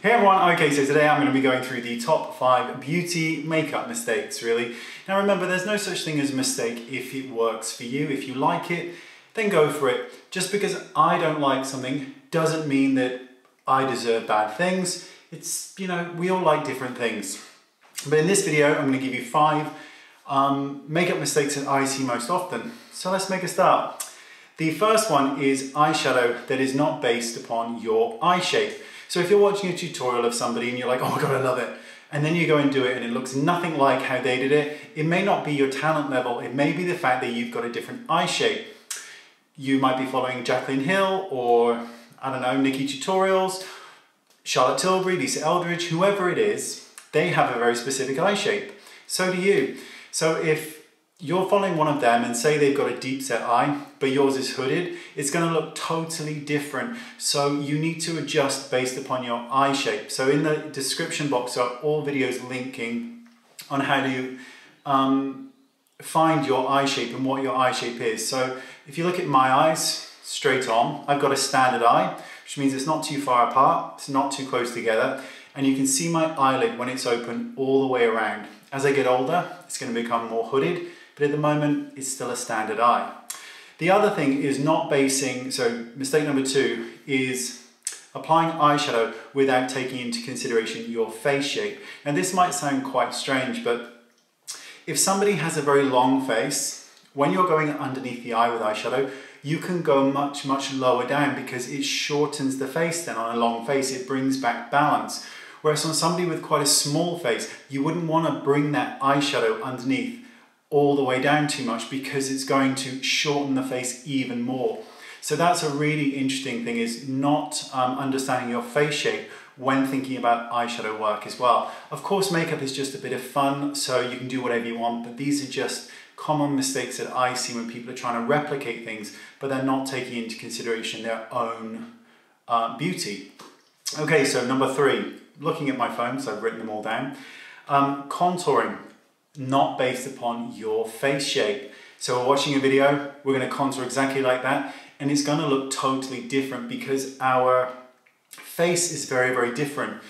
Hey everyone, okay, so today I'm going to be going through the top 5 beauty makeup mistakes, really. Now remember, there's no such thing as a mistake if it works for you. If you like it, then go for it. Just because I don't like something doesn't mean that I deserve bad things. It's, you know, we all like different things. But in this video, I'm going to give you 5 makeup mistakes that I see most often. So let's make a start. The first one is eyeshadow that is not based upon your eye shape. So if you're watching a tutorial of somebody and you're like, oh my God, I love it. And then you go and do it and it looks nothing like how they did it. It may not be your talent level. It may be the fact that you've got a different eye shape. You might be following Jaclyn Hill or, I don't know, Nikki Tutorials, Charlotte Tilbury, Lisa Eldridge, whoever it is, they have a very specific eye shape. So do you. So if you're following one of them and say they've got a deep set eye, but yours is hooded, it's going to look totally different. So you need to adjust based upon your eye shape. So in the description box are all videos linking on how to find your eye shape and what your eye shape is. So if you look at my eyes straight on, I've got a standard eye, which means it's not too far apart, it's not too close together, and you can see my eyelid when it's open all the way around. As I get older, it's going to become more hooded, but at the moment, it's still a standard eye. The other thing is not basing, so mistake number 2 is applying eyeshadow without taking into consideration your face shape. Now this might sound quite strange, but if somebody has a very long face, when you're going underneath the eye with eyeshadow, you can go much, much lower down because it shortens the face then on a long face. It brings back balance. Whereas on somebody with quite a small face, you wouldn't want to bring that eyeshadow underneath all the way down too much because it's going to shorten the face even more. So that's a really interesting thing, is not understanding your face shape when thinking about eyeshadow work as well. Of course, makeup is just a bit of fun, so you can do whatever you want, but these are just common mistakes that I see when people are trying to replicate things, but they're not taking into consideration their own beauty. Okay, so number 3, looking at my phone, so I've written them all down. Contouring, not based upon your face shape. So we're watching a video, we're going to contour exactly like that, and it's going to look totally different because our face is very, very different.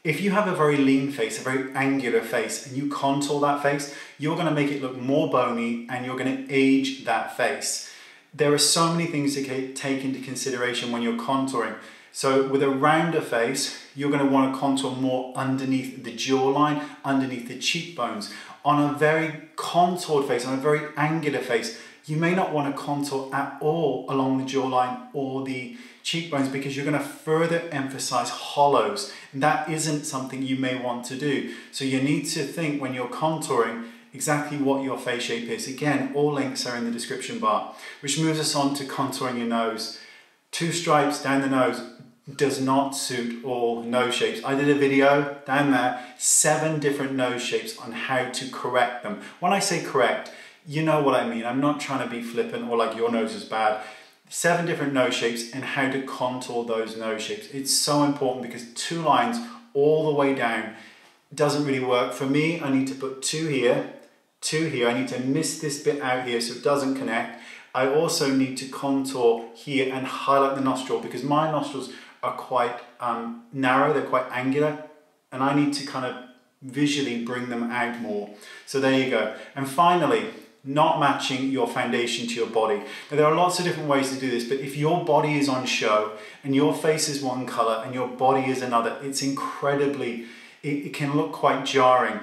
If you have a very lean face, a very angular face, and you contour that face, you're going to make it look more bony and you're going to age that face. There are so many things to take into consideration when you're contouring. So with a rounder face, you're going to want to contour more underneath the jawline, underneath the cheekbones. On a very contoured face, on a very angular face, you may not want to contour at all along the jawline or the cheekbones because you're going to further emphasize hollows. And that isn't something you may want to do. So you need to think when you're contouring exactly what your face shape is. Again, all links are in the description bar, which moves us on to contouring your nose. 2 stripes down the nose does not suit all nose shapes. I did a video down there, 7 different nose shapes on how to correct them. When I say correct, you know what I mean. I'm not trying to be flippant or like your nose is bad. 7 different nose shapes and how to contour those nose shapes. It's so important because 2 lines all the way down doesn't really work. For me, I need to put 2 here, 2 here. I need to miss this bit out here so it doesn't connect. I also need to contour here and highlight the nostril because my nostrils are quite narrow, they're quite angular, and I need to kind of visually bring them out more. So there you go. And finally, not matching your foundation to your body. Now there are lots of different ways to do this, but if your body is on show and your face is one color and your body is another, it's incredibly, it can look quite jarring.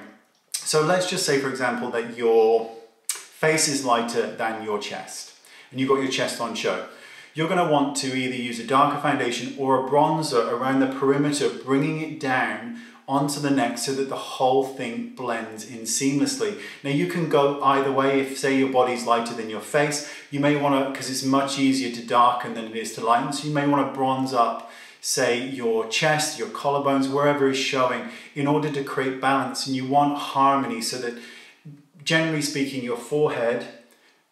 So let's just say, for example, that your face is lighter than your chest and you've got your chest on show. You're going to want to either use a darker foundation or a bronzer around the perimeter, bringing it down onto the neck so that the whole thing blends in seamlessly. Now you can go either way. If say your body's lighter than your face, you may want to, because it's much easier to darken than it is to lighten, so you may want to bronze up, say your chest, your collarbones, wherever is showing, in order to create balance. And you want harmony so that, generally speaking, your forehead,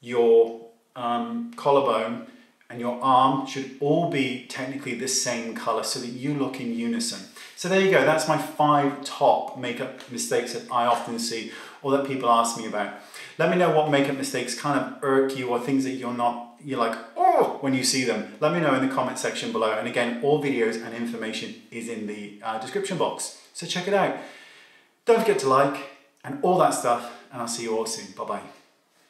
your collarbone, and your arm should all be technically the same color so that you look in unison. So there you go, that's my 5 top makeup mistakes that I often see or that people ask me about. Let me know what makeup mistakes kind of irk you or things that you're like, oh, when you see them. Let me know in the comment section below. And again, all videos and information is in the description box. So check it out. Don't forget to like and all that stuff. And I'll see you all soon. Bye-bye.